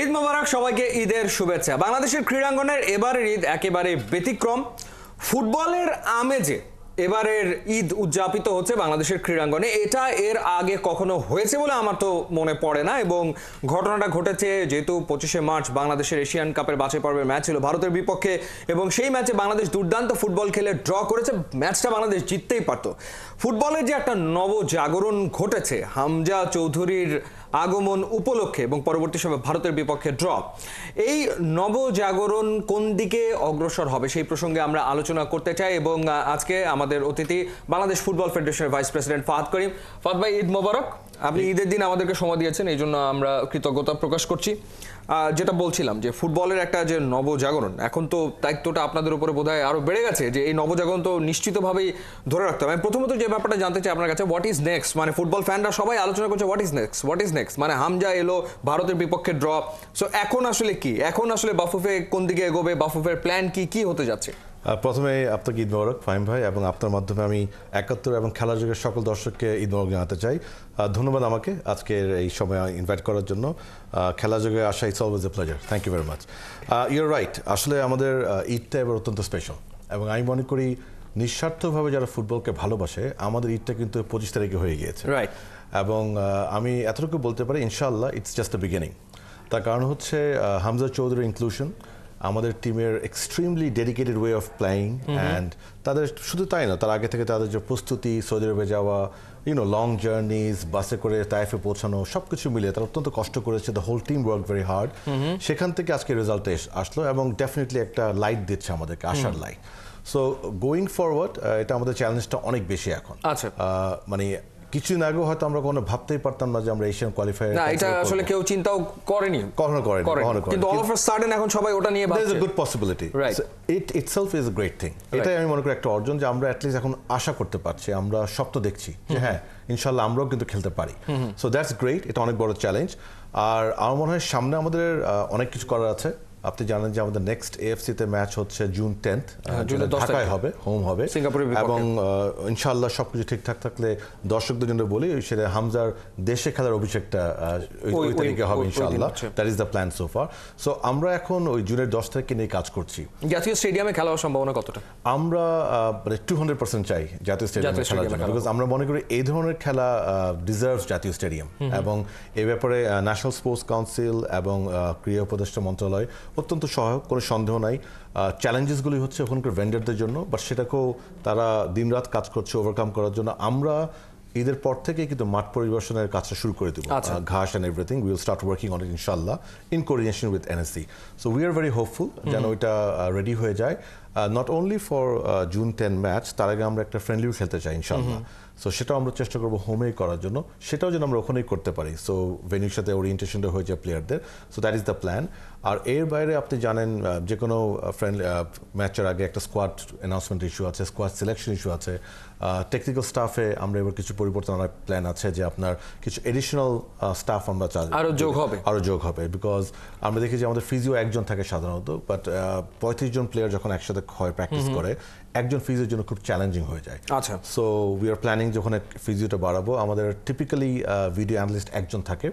ঈদ মোবারক সবাইকে, ঈদের শুভেচ্ছা। বাংলাদেশের ক্রীড়াঙ্গনের এবারের ঈদ একেবারে ব্যতিক্রম। ফুটবলের আমেজে এবারের ঈদ উদযাপিত হচ্ছে বাংলাদেশের ক্রীড়াঙ্গনে। এটা এর আগে কখনো হয়েছে বলে আমার তো মনে পড়ে না, এবং ঘটনাটা ঘটেছে যেহেতু 25শে মার্চ বাংলাদেশের এশিয়ান কাপের বাছাই পর্বের ম্যাচ ছিল ভারতের বিপক্ষে, এবং সেই ম্যাচে বাংলাদেশ দুর্দান্ত ফুটবল খেলে ড্র করেছে। ম্যাচটা বাংলাদেশ জিততেই পারত। ফুটবলের যে একটা নবজাগরণ ঘটেছে হামজা চৌধুরীর আগমন উপলক্ষে এবং পরবর্তী সময় ভারতের বিপক্ষে ড্র, এই নবজাগরণ কোন দিকে অগ্রসর হবে সেই প্রসঙ্গে আমরা আলোচনা করতে চাই। এবং আজকে আমাদের অতিথি বাংলাদেশ ফুটবল ফেডারেশনের ভাইস প্রেসিডেন্ট ফাহাদ করিম। ফাহাদ ভাই, ঈদ মোবারক। আপনি ঈদের দিন আমাদেরকে সময় দিয়েছেন, এই জন্য আমরা কৃতজ্ঞতা প্রকাশ করছি। যেটা বলছিলাম যে ফুটবলের একটা যে নবজাগরণ, এখন তো দায়িত্বটা আপনাদের উপরে বোধহয় আরো বেড়ে গেছে, যে এই নবজাগরণ তো নিশ্চিতভাবেই ধরে রাখতে হবে। আমি প্রথমত যে ব্যাপারটা জানতে চাই আপনার কাছে, হোয়াট ইজ নেক্সট? মানে ফুটবল ফ্যানরা সবাই আলোচনা করছে হোয়াট ইজ নেক্সট, মানে হামজা এলো, ভারতের বিপক্ষে ড্র, সো এখন আসলে কি, এখন আসলে বাফুফে কোন দিকে এগোবে, বাফুফের প্ল্যান কি হতে যাচ্ছে? প্রথমে আপনাকে ঈদ মোবারক ফাহিম ভাই, এবং আপনার মাধ্যমে আমি ৭১ এবং খেলার যুগের সকল দর্শককে ঈদ মোবারক জানাতে চাই। ধন্যবাদ আমাকে আজকের এই সময় ইনভাইট করার জন্য। খেলার যুগে আসা it's always a pleasure. Thank you very much. You're right, আসলে আমাদের ঈদটা এবার অত্যন্ত স্পেশাল, এবং আমি মনে করি নিঃস্বার্থভাবে যারা ফুটবলকে ভালোবাসে, আমাদের ঈদটা কিন্তু 25 তারিখে হয়ে গিয়েছে। রাইট। এবং আমি এতটুকু বলতে পারি ইনশাআল্লাহ ইটস জাস্ট দ্য বিগিনিং। তার কারণ হচ্ছে হামজা চৌধুরীর ইনক্লুশন, আমাদের টিমের extremely dedicated way of playing, and তাদের শুধু তাই না, তার আগে থেকে তাদের যে প্রস্তুতি, সৌদি আরবে যাওয়া, লং জার্নিজ, বাসে করে তাইফে পৌঁছানো, সব কিছু মিলিয়ে তারা অত্যন্ত কষ্ট করেছে। The whole team work very hard. সেখান থেকে আজকে রেজাল্টে আসলো, এবং ডেফিনেটলি একটা লাইট দিচ্ছে আমাদেরকে, আশার লাইট। সো গোয়িং ফরওয়ার্ড, এটা আমাদের চ্যালেঞ্জটা অনেক বেশি এখন। আচ্ছা, মানে কিছুদিন আগেও হয়তো আমরা কোনো ভাবতেই পারতাম না যে আমরা এশিয়ান কোয়ালিফায়ার, না এটা আসলে কেউ চিন্তাও করেনি, কখনো করেনি। কিন্তু অল অফ আ সাডেন এখন সবাই ওটা নিয়ে ভাবছে। There's a good possibility. Right. So it itself is a great thing. এটাই আমি মনে করি একটা অর্জন, যে আমরা অ্যাটলিস্ট এখন আশা করতে পারছি, আমরা স্বপ্ন দেখছি যে হ্যাঁ ইনশাআল্লাহ আমরাও কিন্তু খেলতে পারি। সো দ্যাটস গ্রেট, এটা অনেক বড় চ্যালেঞ্জ। আর আমার মনে হয় সামনে আমাদের অনেক কিছু করার আছে। আপনি জানেন যে আমাদের নেক্সট এএফসিতে ম্যাচ হচ্ছে জুন 10th, ঢাকায় হবে, হোম হবে, এবং ইনশাআল্লাহ সবকিছু ঠিকঠাক থাকলে দর্শকদের জন্য বলি সেটা হামজার দেশে খেলার অভিষেকটা ওই তারিখে হবে ইনশাআল্লাহ। That is the plan so far. So আমরা এখন ওই জুনের 10 তারিখে নিয়ে কাজ করছি। জাতীয় স্টেডিয়ামে খেলার সম্ভাবনা কতটা? আমরা মানে 200% চাই জাতীয় স্টেডিয়ামে খেলার জন্য, বিকজ আমরা মনে করি এই ধরনের খেলা ডিজার্ভস জাতীয় স্টেডিয়াম, এবং এই ব্যাপারে ন্যাশনাল স্পোর্টস কাউন্সিল এবং ক্রীড়া উপদেষ্টা মন্ত্রণালয় অত্যন্ত সহায়ক, কোনো সন্দেহ নাই। চ্যালেঞ্জেসগুলি হচ্ছে ওখানকার ভেন্ডারদের জন্য, বাট সেটাকেও তারা দিনরাত কাজ করছে ওভারকাম করার জন্য। আমরা ঈদের পর থেকে কিন্তু মাঠ পরিদর্শনের কাজটা শুরু করে দেবো, ঘাস and everything. Will start working on it ইনশাআল্লাহ in coordination with NSC. So we are very hopeful যেন ওইটা রেডি হয়ে যায়, not only for June 10 match, তার আগে আমরা একটা ফ্রেন্ডলিও খেলতে চাই ইনশাআল্লাহ। সো সেটাও আমরা চেষ্টা করবো হোমেই করার জন্য, সেটাও যেন আমরা ওখানেই করতে পারি। সো ভেন্যুর সাথে ওরিয়েন্টেশনটা হয়ে যায় প্লেয়ারদের। So that is the plan. আর এর বাইরে আপনি জানেন যে কোনো ফ্রেন্ড ম্যাচের আগে একটা স্কোয়াড অ্যানাউন্সমেন্ট ইস্যু আছে, স্কোয়াড সিলেকশন ইস্যু আছে। টেকনিক্যাল স্টাফে আমরা এবার কিছু পরিবর্তন আনার প্ল্যান আছে, যে আপনার কিছু এডিশনাল স্টাফ আমরা চাই আরও যোগ হবে, বিকজ আমরা দেখি যে আমাদের ফিজিও একজন থাকে সাধারণত, বাট 35 জন প্লেয়ার যখন একসাথে হয় প্র্যাকটিস করে, একজন ফিজিওর জন্য খুব চ্যালেঞ্জিং হয়ে যায়। আচ্ছা, সো উই আর প্ল্যানিং যখন ফিজিওটা বাড়াবো, আমাদের টিপিক্যালি ভিডিও অ্যানালিস্ট একজন থাকে,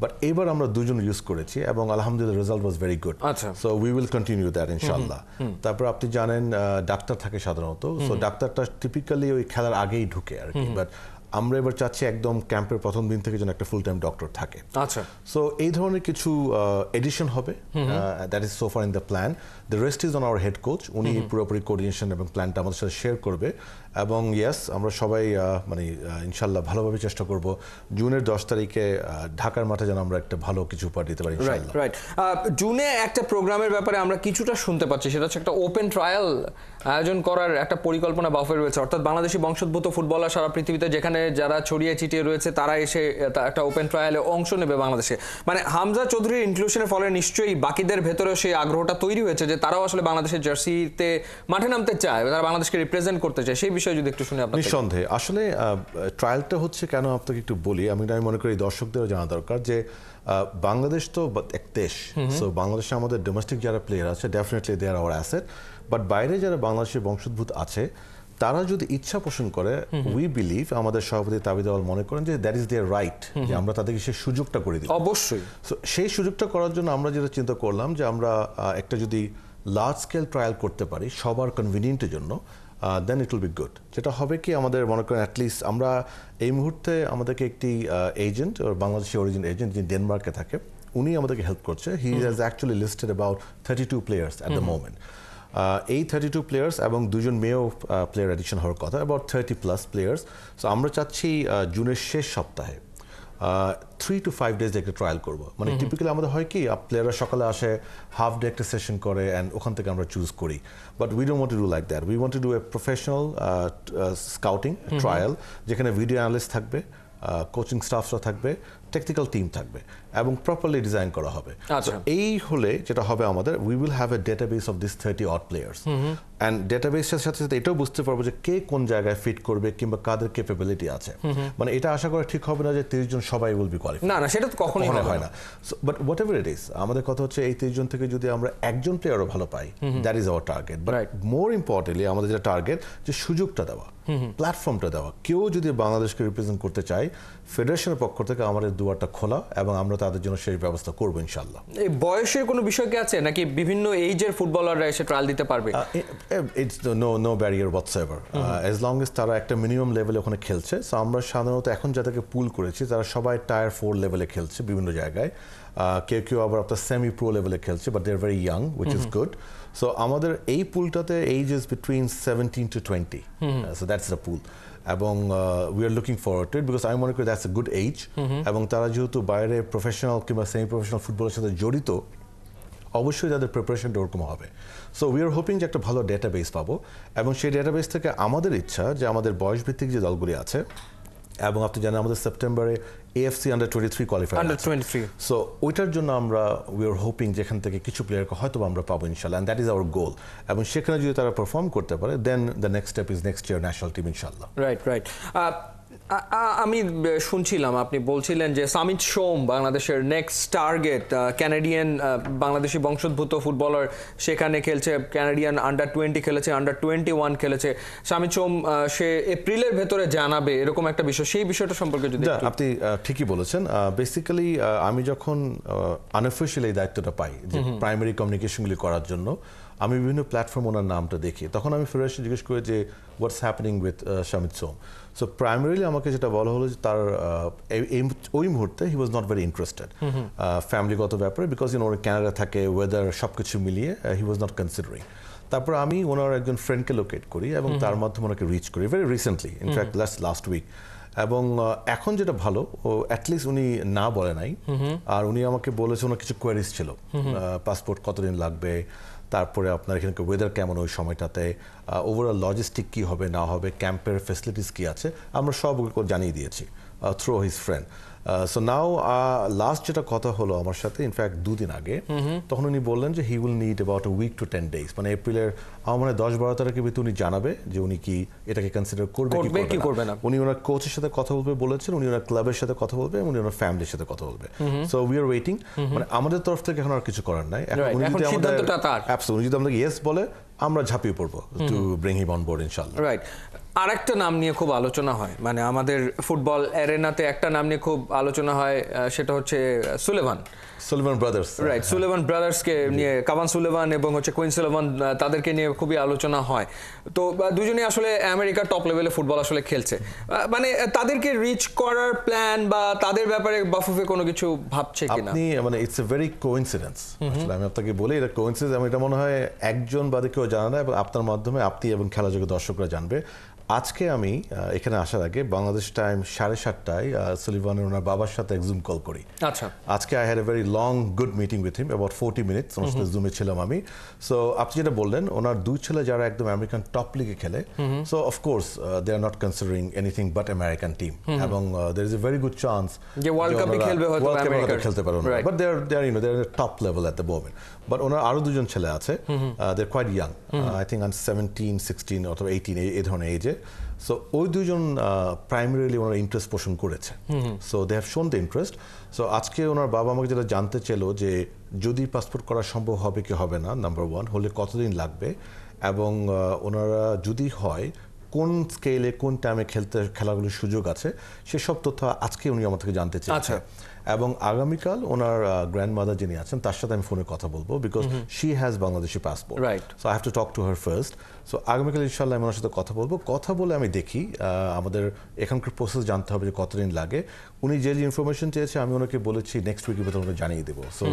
বাট এবার আমরা দুজন ইউজ করেছি, এবং আলহামদুলিল্লাহ result was very good. So we will continue that ইনশাআল্লাহ। তারপর আপনি জানেন ডাক্তার থাকে সাধারণত, সো ডাক্তারটা টিপিক্যালি ওই খেলার আগেই ঢুকে আর কি, বাট আমরা এবার চাচ্ছি একদম ক্যাম্পের প্রথম দিন থেকে যেন একটা ফুল টাইম ডক্টর থাকে। আচ্ছা, সো এই ধরনের কিছু এডিশন হবে, that is so far in the plan. The rest is on our head coach, উনি পুরোপুরি কোঅর্ডিনেশন এবং প্ল্যানটা আমাদের সাথে শেয়ার করবে। এবং ইয়েস, আমরা সবাই মানে ইনশাল্লাহ ভালোভাবে চেষ্টা করব জুনের 10 তারিখে ঢাকার মাঠে যেন আমরা একটা ভালো কিছু উপহার দিতে পারি ইনশাআল্লাহ। রাইট। জুনে একটা প্রোগ্রামের ব্যাপারে আমরা কিছুটা শুনতে পাচ্ছি, সেটা হচ্ছে একটা ওপেন ট্রায়াল আয়োজন করার একটা পরিকল্পনা বাফের রয়েছে, অর্থাৎ বাংলাদেশি বংশোদ্ভূত ফুটবলার সারা পৃথিবীতে যেখানে যারা ছড়িয়ে ছিটিয়ে রয়েছে তারা এসে একটা ওপেন ট্রায়ালে অংশ নেবে বাংলাদেশে। মানে হামজা চৌধুরীর ইনক্লুশনের ফলে নিশ্চয়ই বাকিদের ভেতরেও সেই আগ্রহটা তৈরি হয়েছে যে তারাও আসলে বাংলাদেশের জার্সিতে মাঠে নামতে চায়, তারা বাংলাদেশকে রিপ্রেজেন্ট করতে চায়। সেই বিষয়ে যদি একটু শুনে আপনার। নিঃসন্দেহে আসলে ট্রায়ালটা হচ্ছে কেন আপনাকে একটু বলি, আমি মনে করি দর্শকদেরও জানা দরকার যে বাংলাদেশ তো এক দেশ, সো বাংলাদেশে আমাদের ডোমেস্টিক যারা প্লেয়ার আছে definitely they are our asset, but বাইরে যারা বাংলাদেশের বংশোদ্ভূত আছে তারা যদি ইচ্ছা পোষণ করে, উই বিলিভ, আমাদের সভাপতি তাবিদ আওয়াল মনে করেন যে দ্যাট ইজ দেয়ার রাইট, যে আমরা তাদেরকে সেই সুযোগটা করে দিই। অবশ্যই। সো সেই সুযোগটা করার জন্য আমরা যেটা চিন্তা করলাম যে আমরা একটা যদি লার্জ স্কেল ট্রায়াল করতে পারি সবার কনভিনিয়েন্টের জন্য, দেন ইট উইল বি গুড। যেটা হবে কি, আমাদের মনে করেন অ্যাটলিস্ট আমরা এই মুহূর্তে আমাদেরকে একটি এজেন্ট, বাংলাদেশি অরিজিন এজেন্ট, যিনি ডেনমার্কে থাকে, উনি আমাদেরকে হেল্প করছে। He has actually listed about 32 players at the moment. এই 32 প্লেয়ার্স এবং দুজন মেয়েও প্লেয়ার অ্যাডিশন হওয়ার কথা, অ্যাবাউট 30+ প্লেয়ার্স। সো আমরা চাচ্ছি জুনের শেষ সপ্তাহে 3 to 5 days একটা ট্রায়াল করবো। মানে টিপিক্যালি আমাদের হয় কি, প্লেয়াররা সকালে আসে, হাফ ডে একটা সেশন করে, অ্যান্ড ওখান থেকে আমরা চুজ করি। But we don't want to do like that. We want to do a professional scouting trial, যেখানে ভিডিও অ্যানালিস্ট থাকবে, কোচিং স্টাফরা থাকবে, টেকনিক্যাল টিম থাকবে, এবং প্রপারলি ডিজাইন করা হবে। এই হলে যেটা হবে, আমাদের we will have a database of this 30 odd players, and ডেটাবেসের সাথে সাথে এটাও বুঝতে পারবো যে কে কোন জায়গায় ফিট করবে কিংবা কাদের ক্যাপাবিলিটি আছে। মানে এটা আশা করা ঠিক হবে না যে 30 জন সবাই উইল বি কোয়ালিফাইড। না, সেটা তো কখনোই হয় না। But what ever it is, আমাদের কথা হচ্ছে এই 30 জন থেকে যদি আমরা একজন প্লেয়ারও ভালো পাই, that is our target. But more importantly আমাদের যেটা টার্গেট, যে সুযোগটা দেওয়া, প্ল্যাটফর্মটা দেওয়া। কেউ যদি বাংলাদেশকে রিপ্রেজেন্ট করতে চায়, ফেডারেশনের পক্ষ থেকে আমাদের দুয়ারটা খোলা, এবং আমরা তাদের জন্য সেই ব্যবস্থা করবো ইনশাল্লাহ। এই বয়সের কোনো বিষয় কি আছে নাকি বিভিন্ন এইজের ফুটবলাররা এসে ট্রায়াল দিতে পারবে? It's no barrier whatsoever, as long as তারা একটা মিনিমাম লেভেলে ওখানে খেলছে। সো আমরা সাধারণত এখন যাদেরকে পুল করেছি, তারা সবাই টায়ার 4 লেভেলে খেলছে বিভিন্ন জায়গায়। কেউ কেউ আবার আপনার সেমি প্রো লেভেলে খেলছে, but they are very young, which is good. So আমাদের এই পুলটাতে age is between 17 to 20, so that's the pool. এবং we are looking forward to it, because আমি মনে করি দ্যাটস এ গুড এজ। এবং তারা যেহেতু বাইরে প্রফেশনাল কিংবা সেমি প্রফেশনাল ফুটবলের সাথে জড়িত, অবশ্যই তাদের প্রিপারেশনটা ওরকম হবে। সো উই আর হোপিং যে একটা ভালো ডেটাবেস পাবো, এবং সেই ডেটাবেস থেকে আমাদের ইচ্ছা যে আমাদের বয়সভিত্তিক যে দলগুলি আছে, এবং আপনি জানেন আমাদের সেপ্টেম্বরে AFC Under-23 কোয়ালিফাই, সো ওইটার জন্য আমরা উই আর হোপিং যেখান থেকে কিছু প্লেয়ারকে হয়তো আমরা পাবো ইনশাল্লাহ, and that is our goal. এবং সেখানে যদি তারা পারফর্ম করতে পারে, then the next step is next year national team ইনশাল্লাহ। রাইট। আমি শুনছিলাম আপনি বলছিলেন যে সামিত সোম বাংলাদেশের নেক্সট টার্গেট, ক্যানাডিয়ান বাংলাদেশি বংশোদ্ভূত ফুটবলার, সেখানে খেলছে, ক্যানাডিয়ান Under-20 খেলেছে, Under-21 খেলেছে। সামিত সোম সে এপ্রিলের ভেতরে জানাবে, এরকম একটা বিষয়, সেই বিষয়টা সম্পর্কে যদি। আপনি ঠিকই বলেছেন। বেসিক্যালি আমি যখন আনঅফিশিয়াল এই দায়িত্বটা পাই, যে প্রাইমারি কমিউনিকেশনগুলি করার জন্য, আমি বিভিন্ন প্ল্যাটফর্ম ওনার নামটা দেখি, তখন আমি ফেডারেশন জিজ্ঞেস করি যে what's happening with Samit Som. So primarily আমাকে যেটা বলা হলো যে তার ওই মুহূর্তে he was not very interested ফ্যামিলিগত ব্যাপারে, বিকজ ওর ক্যানাডা থাকে, ওয়েদার সব কিছু মিলিয়ে হি ওয়াজ নট কনসিডারিং। তারপর আমি ওনার একজন ফ্রেন্ডকে লোকেট করি, এবং তার মাধ্যমে ওনাকে রিচ করি very recently, in fact last week. এবং এখন যেটা ভালো, ও অ্যাটলিস্ট উনি না বলে নাই, আর উনি আমাকে বলেছে ওনার কিছু কোয়ারিজ ছিল, পাসপোর্ট কতদিন লাগবে, তারপরে আপনার এখানে ওয়েদার কেমন ওই সময়টাতে, ওভারঅল লজিস্টিক কী হবে না হবে, ক্যাম্পের ফেসিলিটিস কী আছে, আমরা সব জানিয়ে দিয়েছি through his friend. So now last যেটা কথা হলো আমার সাথে, ইনফ্যাক্ট 2 দিন আগে, তখন উনি বললেন যে he will need about a week to 10 days, মানে এপ্রিলের আমার মানে 10-12 তারিখের ভিতরে উনি জানাবে যে উনি কি এটাকে কনসিডার করবে কি করবে না। উনি ওনার কোচের সাথে কথা বলবে বলেছেন, উনি ওনার ক্লাবের সাথে কথা বলবে, উনি ওনার ফ্যামিলির সাথে কথা বলবে। সো উই আর ওয়েটিং, মানে আমাদের তরফ থেকে এখন আর কিছু করার নাই। উনি যদি আমাদের ইয়েস বলে, আমরা ঝাঁপিয়ে পড়বো to bring him on board ইনশাআল্লাহ। রাইট। আরেকটা নাম নিয়ে খুব আলোচনা হয়, মানে আমাদের ফুটবল অ্যারেনাতে একটা নাম নিয়ে খুব আলোচনা হয়, সেটা হচ্ছে সুলেভান ব্রাদার্স। রাইট, সুলেভান ব্রাদার্সকে নিয়ে, কাভান সুলেভান এবং হচ্ছে কুইন সুলেভান, তাদেরকে নিয়ে খুবই আলোচনা হয়। তো দুজনেই আসলে আমেরিকার টপ লেভেলে ফুটবল আসলে খেলছে, মানে তাদেরকে রিচ করার প্ল্যান বা তাদের ব্যাপারে বাফুফে কোনো কিছু ভাবছে কিনা? আপনি মানে ইটস এ ভেরি কোইন্সিডেন্স, আসলে আমি আপনাকে বলি এটা কোইন্সিডেন্স। আমি এটা মনে হয় একজন বাদে কেউ জানা না, এবং আপনার মাধ্যমে আপনি এবং খেলাযোগ্য দর্শকরা জানবে। আজকে আমি এখানে আসার আগে বাংলাদেশ টাইম 7:30টায় সুলিভানের ওনার বাবার সাথে এক জুম কল করি। আচ্ছা, আজকে I had a very long good meeting with him, about 40 minutes ওনার সাথে জুমে ছিলাম আমি। সো আপনি যেটা বললেন, ওনার 2 ছেলে যারা একদম আমেরিকান টপ লিগে খেলে, so of course they are not considering anything but American team, এবং there is a very good chance যে ওয়ার্ল্ড কাপে খেলবে, হয়তো আমেরিকা খেলতে পারে ওনারা, but they are top level at the moment. But ওনার আরো 2জন ছেলে আছে, they are quite young, I think 17, 16 অথবা 18 এই ধরনের এজে। সো ওই 2জন প্রাইমারিলি ওনার ইন্টারেস্ট পোষণ করেছে, so they have shown the interest. So আজকে ওনার বাবা আমাকে যেটা জানতে চেলো যে যদি পাসপোর্ট করা সম্ভব হবে কি হবে না, নাম্বার 1 হলে কতদিন লাগবে, এবং ওনারা যদি হয় কোন স্কেলে কোন টাইমে খেলাগুলোর সুযোগ আছে সেসব তথ্য আজকে উনি আমার থেকে জানতে চেয়েছেন এবং আগামীকাল ওনার গ্র্যান্ডমাদার যিনি আছেন তার সাথে আমি ফোনে কথা বলবো because she has Bangladeshi passport so I have to talk to her first so আগামীকাল ইনশাল্লাহ আমি ওনার সাথে কথা বলবো কথা বলে আমি দেখি আমাদের এখানকার প্রসেস জানতে হবে যে কতদিন লাগে উনি যে ইনফরমেশন চেয়েছে আমি ওনাকে বলেছি নেক্সট উইকের ভিতরে ওনাকে জানিয়ে দেবো সো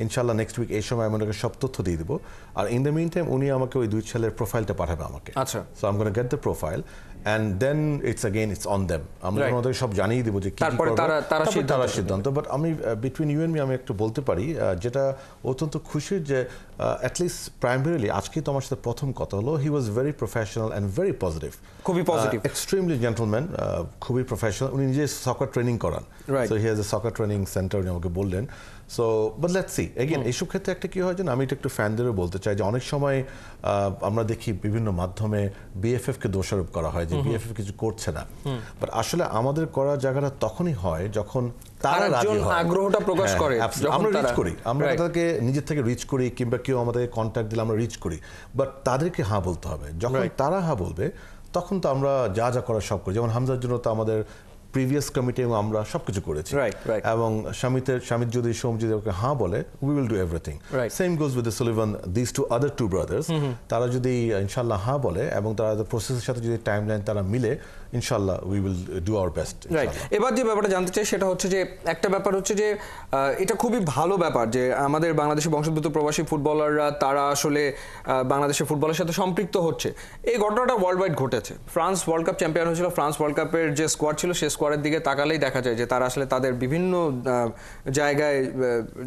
ইনশাল্লাহ নেক্সট উইক এই সময় আমি ওনাকে সব তথ্য দিয়ে দেবো আর ইন দ্য মিন টাইম উনি আমাকে ওই দুই ছেলের প্রোফাইলটা পাঠাবে আমাকে so I am gonna get the profile and then it's on them আমরা ওনাদের সব জানিয়ে দেব যে কি তারপরে তারা সিদ্ধান্ত বাট আমি বিটুইন ইউ এন্ড মি আমি একটু বলতে পারি যেটা অত্যন্ত খুশির যে at least primarily আজকে তো আমার সাথে প্রথম কথা হলো he was very professional and very positive খুবই পজিটিভ এক্সট্রিমলি জেন্টলম্যান খুবই প্রফেশনাল উনি নিজে সকার ট্রেনিং করান so he has a soccer training centre উনি আমাকে বললেন so but let's see again এইসব ক্ষেত্রে একটা কি হয় যে আমি এটা একটু ফ্যানদেরও বলতে চাই যে অনেক সময় আমরা দেখি বিভিন্ন মাধ্যমে বিএফএফ কে দোষারোপ করা হয় যে বিএফএফ কিছু করছে না বাট আসলে আমাদের করার জায়গাটা তখনই হয় যখন তারা রাজি হয় আগ্রহটা প্রকাশ করে আমরা রিচ করি আমরা তাদেরকে নিজের থেকে রিচ করি কিংবা কেউ আমাদের কন্ট্যাক্ট দিলে আমরা রিচ করি বাট তাদেরকে হ্যাঁ বলতে হবে যখন তারা হ্যাঁ বলবে তখন তো আমরা যা যা করার সব করি যেমন হামজার জন্য তো আমাদের প্রিভিয়াস কমিটি আমরা সবকিছু করেছি এবং শামিত যদি সোম যদি ওকে হ্যাঁ বলে we will do everything same goes with the Sullivan this two other two brothers তারা যদি ইনশাআল্লাহ হ্যাঁ বলে এবং তারা প্রসেসের সাথে যদি টাইমলাইন তারা মিলে ইনশাআল্লাহ we will do our best এবার যে ব্যাপারটা জানতে চাই সেটা হচ্ছে যে একটা ব্যাপার হচ্ছে যে এটা খুবই ভালো ব্যাপার যে আমাদের বাংলাদেশি বংশোদ্ভূত প্রবাসী ফুটবলাররা তারা আসলে বাংলাদেশের ফুটবলের সাথে সম্পৃক্ত হচ্ছে এই ঘটনাটা ওয়ার্ল্ড ওয়াইড ঘটেছে ফ্রান্স ওয়ার্ল্ড কাপ চ্যাম্পিয়ন হয়েছিল ফ্রান্স ওয়ার্ল্ড কাপের যে স্কোয়াড ছিল সেই স্কোয়াডের দিকে তাকালেই দেখা যায় যে তারা আসলে তাদের বিভিন্ন জায়গায়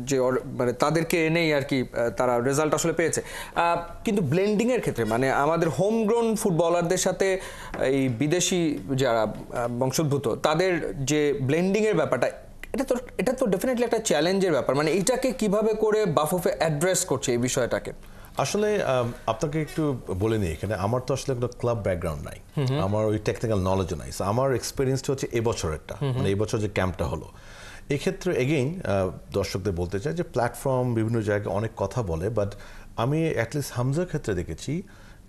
যে মানে তাদেরকে এনেই আর কি তারা রেজাল্ট আসলে পেয়েছে কিন্তু ব্লেন্ডিং এর ক্ষেত্রে মানে আমাদের হোমগ্রোন ফুটবলারদের সাথে এই বিদেশি যারা বংশোদ্ভূত তাদের যে ব্লেন্ডিং এর ব্যাপারটা এটা তো ডেফিনেটলি একটা চ্যালেঞ্জের ব্যাপার মানে এটাকে কিভাবে করে বাফুফে অ্যাড্রেস করছে এই বিষয়টাকে আসলে আপনাকে একটু বলে নিই এখানে আমার তো আসলে কোনো ক্লাব ব্যাকগ্রাউন্ড নাই আমার ওই টেকনিক্যাল নলেজও নাই আমার এক্সপিরিয়েন্সটা হচ্ছে এবছরেরটা মানে এই বছর যে ক্যাম্পটা হলো এক্ষেত্রে এগেইন দর্শকদের বলতে চাই যে প্ল্যাটফর্ম বিভিন্ন জায়গায় অনেক কথা বলে বাট আমি অ্যাটলিস্ট হামজার ক্ষেত্রে দেখেছি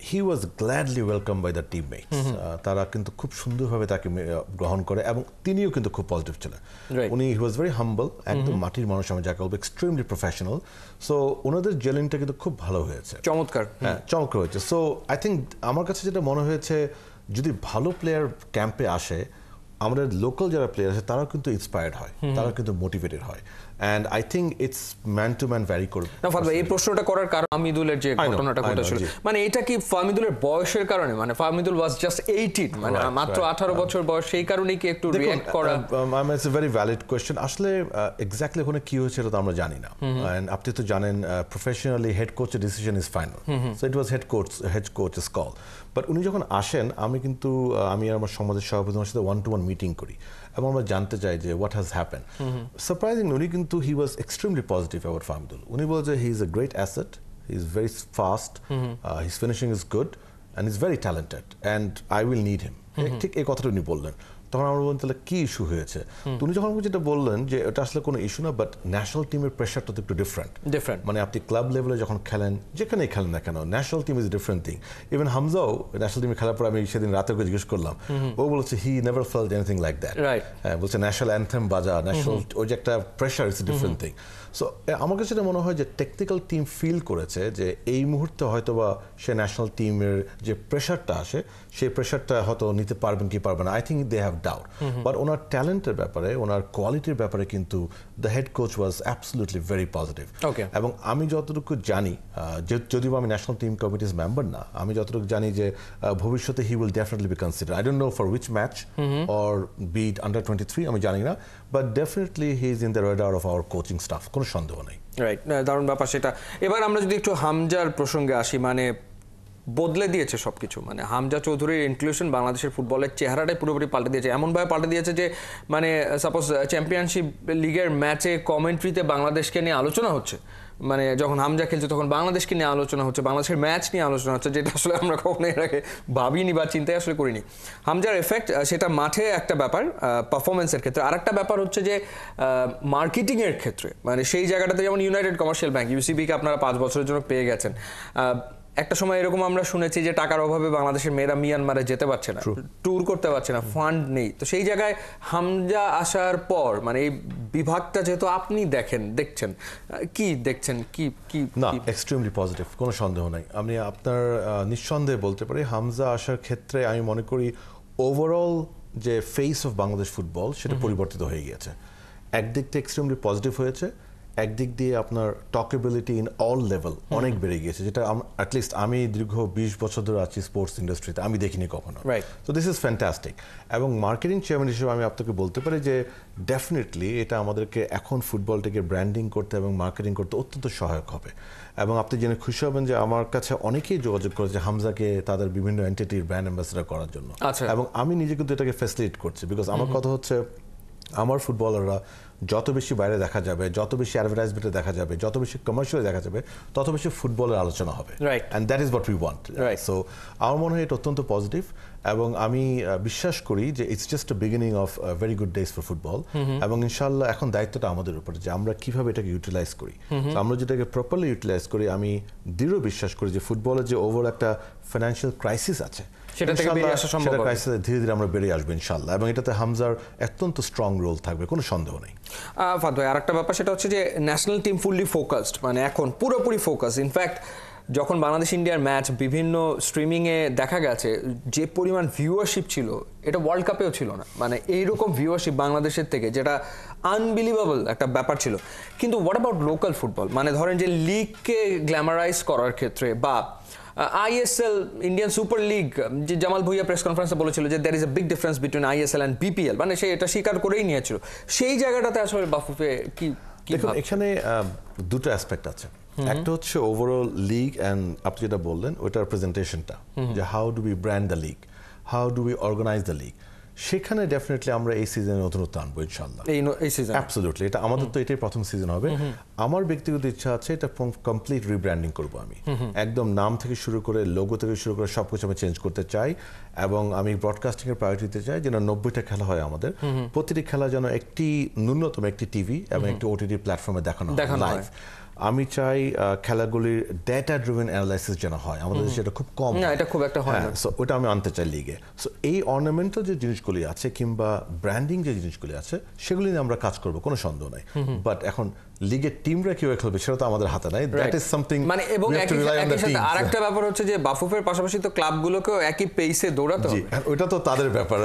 he was gladly welcome by the teammates তারা কিন্তু খুব সুন্দরভাবে তাকে গ্রহণ করে এবং তিনিও কিন্তু খুব পজিটিভ ছিলেন উনি হি ওয়াজ ভেরি হাম্বল একদম মাটির মানুষ আমি যাকে বলবো এক্সট্রিমলি প্রফেশনাল সো ওনাদের জেলিংটা কিন্তু খুব ভালো হয়েছে চমৎকার হ্যাঁ চমৎকার হয়েছে সো আই থিঙ্ক আমার কাছে যেটা মনে হয়েছে যদি ভালো প্লেয়ার ক্যাম্পে আসে আমাদের লোকাল যারা প্লেয়ার আছে তারাও কিন্তু ইন্সপায়ার্ড হয় তারা কিন্তু মোটিভেটেড হয় and I think it's man to man very good না ফাদ ভাই এই প্রশ্নটা করার কারণ ফাহমিদুলের যে ঘটনাটা ঘটেছিল মানে এটা কি ফাহমিদুলের বয়সের কারণে মানে ফাহমিদুল ওয়াজ জাস্ট 18 মানে মাত্র 18 বছর বয়স সেই কারণেই কি একটু রিঅ্যাক্ট করা it's a very valid question আসলে এক্স্যাক্টলি ওখানে কি হয়েছে এটা তো আমরা জানি না and আপনি তো জানেন প্রফেশনালি হেড কোচের decision is final so it was head coaches call but উনি যখন আসেন আমি আর আমার সমাজের সভাপতির সাথে 1-to-1 মিটিং করি এবং আমরা জানতে চাই যে হোয়াট হ্যাজ হ্যাপেন সারপ্রাইজিংলি উনি কিন্তু he was extremely positive about Fahmidul উনি বলে যে he is a great asset he is very fast his finishing is good and is very talented and I will need him ঠিক এই কথাটা উনি বললেন তখন আমরা বললাম তাহলে কি ইস্যু হয়েছে তুমি যখন যেটা বললেন যে এটা আসলে কোনো ইস্যু না বাট ন্যাশনাল টিমের প্রেশারটা তো একটু ডিফারেন্ট মানে আপনি ক্লাব লেভেলে যখন খেলেন যেখানেই খেলেন না কেন national team is different thing even হামজাও ন্যাশনাল টিমে খেলার পর আমি সেদিন রাতে করে জিজ্ঞেস করলাম ও বলেছে he never felt anything like that বলছে ন্যাশনাল অ্যান্থেম বাজা ন্যাশনাল ওই যে একটা pressure it's different thing so আমার কাছে যেটা মনে হয় যে টেকনিক্যাল টিম ফিল করেছে যে এই মুহূর্তে হয়তো বা সে ন্যাশনাল টিমের যে প্রেশারটা আসে সেই প্রেশারটা হয়তো নিতে পারবেন কি পারবেন না I think they have doubt but ওনার ট্যালেন্টের ব্যাপারে ওনার কোয়ালিটির ব্যাপারে কিন্তু the head coach was absolutely very positive এবং আমি যতটুকু জানি যদিও আমি ন্যাশনাল টিম কমিটির মেম্বার না আমি যতটুকু জানি যে ভবিষ্যতে he will definitely be consider I don't know for which match or bit under 23 আমি জানি না but definitely he is in the radar of our coaching staff কোনো সন্দেহ নেই রাইট দারুণ ব্যাপার সেটা এবার আমরা যদি একটু হামজার প্রসঙ্গে আসি মানে বদলে দিয়েছে সবকিছু মানে হামজা চৌধুরীর ইনক্লুশন বাংলাদেশের ফুটবলের চেহারাটাই পুরোপুরি পাল্টে দিয়েছে এমনভাবে পাল্টে দিয়েছে যে মানে সাপোজ চ্যাম্পিয়নশিপ লিগের ম্যাচে কমেন্ট্রিতে বাংলাদেশকে নিয়ে আলোচনা হচ্ছে মানে যখন হামজা খেলছে তখন বাংলাদেশকে নিয়ে আলোচনা হচ্ছে বাংলাদেশের ম্যাচ নিয়ে আলোচনা হচ্ছে যেটা আসলে আমরা কখনো এর আগে ভাবিনি বা চিন্তাই আসলে করিনি হামজার এফেক্ট সেটা মাঠে একটা ব্যাপার পারফরমেন্সের ক্ষেত্রে আর একটা ব্যাপার হচ্ছে যে মার্কেটিংয়ের ক্ষেত্রে মানে সেই জায়গাটাতে যেমন ইউনাইটেড কমার্শিয়াল ব্যাংক ইউসিবিকে আপনারা 5 বছরের জন্য পেয়ে গেছেন একটা সময় এরকম আমরা শুনেছি যে টাকার অভাবে বাংলাদেশের মেয়েরা মিয়ানমারে যেতে পারছে না, ট্যুর করতে পারছে না, ফান্ড নেই। তো সেই জায়গায় হামজা আসার পর মানে এই বিভাগটা যেহেতু আপনি দেখছেন, কি দেখছেন, কি কি না, এক্সট্রিমলি পজিটিভ, কোনো সন্দেহ নাই। আমি আপনার নিঃসন্দেহে বলতে পারি হামজা আসার ক্ষেত্রে আমি মনে করি ওভারঅল যে ফেস অফ বাংলাদেশ ফুটবল সেটা পরিবর্তিত হয়ে গিয়েছে। একদিক থেকে এক্সট্রিমলি পজিটিভ হয়েছে, একদিক দিয়ে আপনার টকেবিলিটি ইন অল লেভেল অনেক বেড়ে গিয়েছে, যেটা অ্যাটলিস্ট আমি দীর্ঘ 20 বছর ধরে আছি স্পোর্টস ইন্ডাস্ট্রিতে, আমি দেখিনি কখনো। So this is fantastic. এবং মার্কেটিং চেয়ারম্যান হিসেবে আমি আপনাকে বলতে পারি যে ডেফিনেটলি এটা আমাদেরকে এখন ফুটবলটাকে ব্র্যান্ডিং করতে এবং মার্কেটিং করতে অত্যন্ত সহায়ক হবে। এবং আপনি জেনে খুশি হবেন যে আমার কাছে অনেকেই যোগাযোগ করেছে হামজাকে তাদের বিভিন্ন এন্টিটির ব্র্যান্ড অ্যাম্বাসেডর করার জন্য, এবং আমি নিজে কিন্তু এটাকে ফ্যাসিলিটেট করছি। বিকজ আমার কথা হচ্ছে আমার ফুটবলাররা যত বেশি বাইরে দেখা যাবে, যত বেশি অ্যাডভার্টাইজমেন্টে দেখা যাবে, যত বেশি কমার্শিয়ালে দেখা যাবে, তত বেশি ফুটবলের আলোচনা হবে। And that is what we want. So আমার মনে হয় এটা অত্যন্ত পজিটিভ, এবং আমি বিশ্বাস করি যে it's just a beginning of very good days for football. এবং ইনশাল্লাহ এখন দায়িত্বটা আমাদের উপরে যে আমরা কিভাবে এটাকে ইউটিলাইজ করি। আমরা যেটাকে প্রপারলি ইউটিলাইজ করি, আমি দৃঢ় বিশ্বাস করি যে ফুটবলের যে ওভারঅল একটা ফাইন্যান্সিয়াল ক্রাইসিস আছে সেটা থেকে বেরিয়ে আসা সম্ভব হবে। ক্রাইসিসে ধীরে ধীরে আমরা বেরিয়ে আসবো ইনশাআল্লাহ, এবং এটাতে হামজার অত্যন্ত স্ট্রং রোল থাকবে, কোনো সন্দেহ নেই। ফাদ ভাই, আরেকটা ব্যাপার সেটা হচ্ছে যে ন্যাশনাল টিম ফুললি ফোকাসড, মানে এখন পুরোপুরি ফোকাস। ইনফ্যাক্ট যখন বাংলাদেশ ইন্ডিয়ার ম্যাচ বিভিন্ন স্ট্রিমিংয়ে দেখা গেছে, যে পরিমাণ ভিউয়ারশিপ ছিল এটা ওয়ার্ল্ড কাপেও ছিল না। মানে এইরকম ভিউয়ারশিপ বাংলাদেশের থেকে, যেটা আনবিলিভেবল একটা ব্যাপার ছিল। কিন্তু হোয়াট অ্যাবাউট লোকাল ফুটবল? মানে ধরেন যে লিগকে গ্ল্যামারাইজ করার ক্ষেত্রে, বা আইএসএল, ইন্ডিয়ান সুপার লিগ, যে জামাল ভুইয়া প্রেস কনফারেন্সে বলেছিল যে there is a big difference between ISL and BPL, মানে সে এটা স্বীকার করেই নিয়েছিল। সেই জায়গাটাতে আসলে বাফুফে কি দেখুন, এখানে দুটো অ্যাসপেক্ট আছে। একটা হচ্ছে ওভারঅল লিগ, অ্যান্ড আপনি যেটা বললেন ওইটার প্রেজেন্টেশনটা, যে how do we brand the league, how do we organize the league. সেখানে ডেফিনেটলি আমরা এই সিজনে নতুনত্ব আনবো ইনশাআল্লাহ। এই সিজন অ্যাবসলিউটলি, এটা আমাদের তো এটাই প্রথম সিজন হবে। আমার ব্যক্তিগত ইচ্ছা আছে এটা কমপ্লিট রিব্র্যান্ডিং করবো আমি, একদম নাম থেকে শুরু করে, লোগো থেকে শুরু করে সবকিছু আমি চেঞ্জ করতে চাই। এবং আমি ব্রডকাস্টিং এর প্রায়োরিটি দিতে চাই যেন 90টা খেলা হয় আমাদের, প্রতিটি খেলা যেন একটি ন্যূনতম একটি টিভি এবং একটি ওটিটি প্ল্যাটফর্মে দেখানো লাইভ। আমি চাই খেলাগুলির ডেটা ড্রিভেন অ্যানালাইসিস যেন হয়, আমাদের দেশে এটা খুব কম, এটা খুব একটা হয় না। সো ওটা আমি আনতে চাই লিগে। সো এই অর্নামেন্টাল যে জিনিসগুলি আছে কিংবা ব্র্যান্ডিং যে জিনিসগুলি আছে সেগুলি নিয়ে আমরা কাজ করব, কোনো সন্দেহ নাই। বাট এখন লিগের টিমরা কিভাবে খেলবে সেটা তো আমাদের হাতে নাই। দ্যাট ইজ সামথিং, মানে এবং একই সাথে আরেকটা ব্যাপার হচ্ছে যে বাফুফের পাশাপাশি তো ক্লাবগুলোকেও একই পেসে দৌড়াতে হবে। ওইটা তো তাদের ব্যাপার।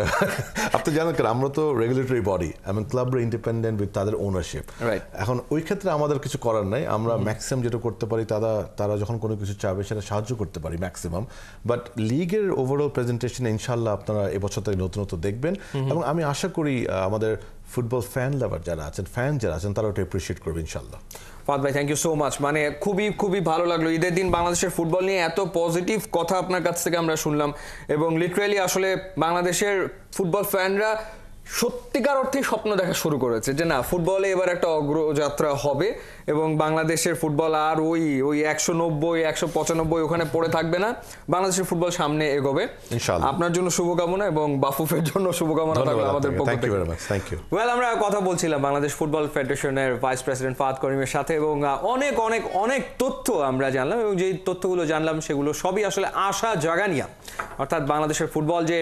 আপনি জানেন আমরা তো রেগুলেটরি বডি এবং ক্লাবরা ইন্ডিপেন্ডেন্ট উইথ তাদের ওনারশিপ। এখন ওই ক্ষেত্রে আমাদের কিছু করার নাই। আমরা ম্যাক্সিমাম যেটা করতে পারি, তারা যখন কোনো কিছু চাবে সেটা সাহায্য করতে পারি ম্যাক্সিমাম। বাট লিগের ওভারঅল প্রেজেন্টেশনে ইনশাআল্লাহ আপনারা এবছর থেকে নতুনত্ব দেখবেন, এবং আমি আশা করি আমাদের ফুটবল ফ্যান লাভার যারা আছেন তারা ওটা অ্যাপ্রিশিয়েট করবে ইনশাআল্লাহ। ফাদ ভাই, থ্যাংক ইউ সো মাচ। মানে খুবই ভালো লাগলো ঈদের দিন বাংলাদেশের ফুটবল নিয়ে এত পজিটিভ কথা আপনার কাছ থেকে আমরা শুনলাম, এবং লিটারালি আসলে বাংলাদেশের ফুটবল ফ্যানরা সত্যিকার অর্থে স্বপ্ন দেখা শুরু করেছে যে না, ফুটবলে এবার একটা অগ্রযাত্রা হবে, এবং বাংলাদেশের ফুটবল আর ওই 190 195 ওখানে পড়ে থাকবে না। বাংলাদেশের ফুটবল সামনে এগোবে ইনশাআল্লাহ। আপনার জন্য শুভকামনা, এবং বাফুফের জন্য শুভকামনা থাকবে আমাদের পক্ষ থেকে। ওয়েল, আমরা কথা বলছিলাম বাংলাদেশ ফুটবল ফেডারেশনের ভাইস প্রেসিডেন্ট ফাহাদ করিমের সাথে, এবং অনেক তথ্য আমরা জানলাম, এবং যেই তথ্যগুলো জানলাম সেগুলো সবই আসলে আশা জাগানিয়া। অর্থাৎ বাংলাদেশের ফুটবল যে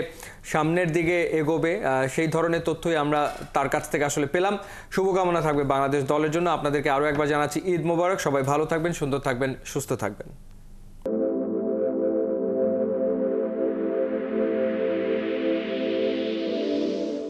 সামনের দিকে এগোবে সেই ধরনের তথ্যই আমরা তার কাছ থেকে আসলে পেলাম। শুভকামনা থাকবে বাংলাদেশ দলের জন্য। আপনাদেরকে আরও একবার জানাচ্ছি ঈদ মোবারক। সবাই ভালো থাকবেন, সুন্দর থাকবেন, সুস্থ থাকবেন।